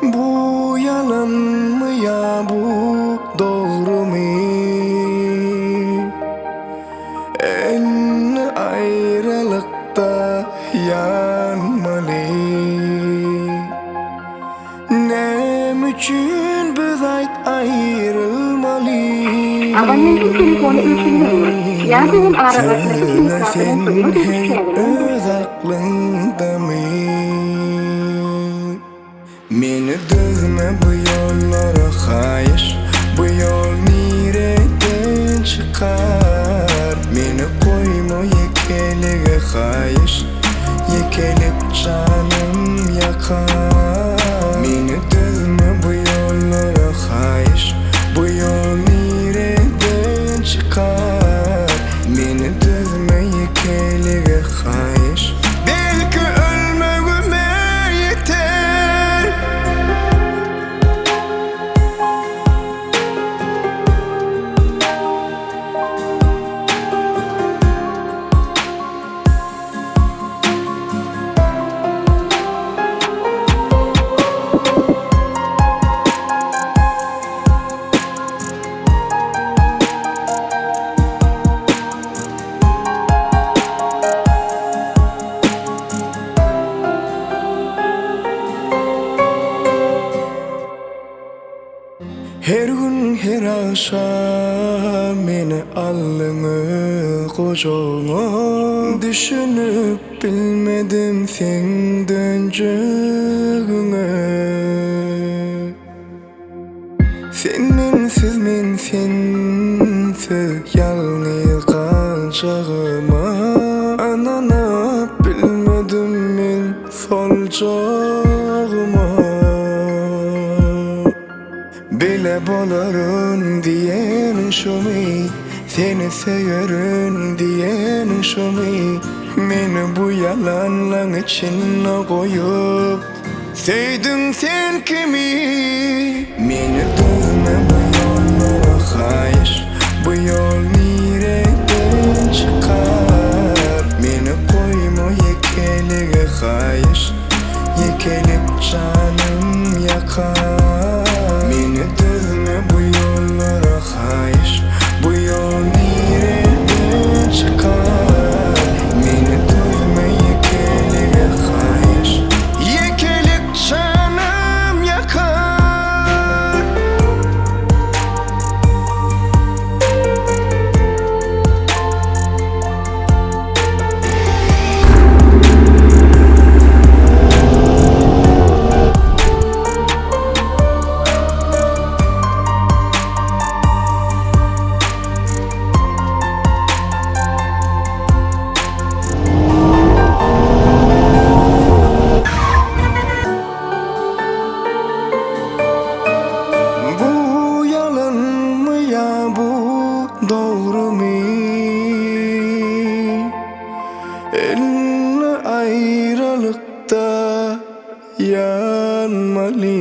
Bu yalan mı ya bu doğru mu? En ayrılıkta yanmalı. Ne için biz ayrılmalı? Abonentin telefonu ölçülmüyor. Yazının arabasındaki misafirinin suyunu Hey düşüşlerinin öz aklında mı? Meni düzme bu yollara hayır. Bu yol nereden çıkar? Meni koyma yekelige hayır. Yekelip canım yakar. Meni düzme bu yollara hayır. Bu yol nereden çıkar? Meni düzme yekelige hayır. Belki ölmeme yeter. Her gün her akşam meni alnını kocağa düşünüp bilmedim sen döncüğüne. Sen mensiz yalnız kalacağıma anana bilmedim men solacağıma. Bile boların diyen şu mi? Seni severim diyen şu mi? Beni bu yalanların içine koyup sevdin sen kimi? Beni dövme bu yollara hayır. Bu yol nereden çıkar? Beni koyma yekelige hayır. Yekelip canım yakar. Beni düzme bu yollara hayır. Bu yol nereden çıkar? Beni düzme yekelige hayır. Yekelip canım yakar. Bu yalan mı ya bu doğru mu? En ayrılıkta yanmalı.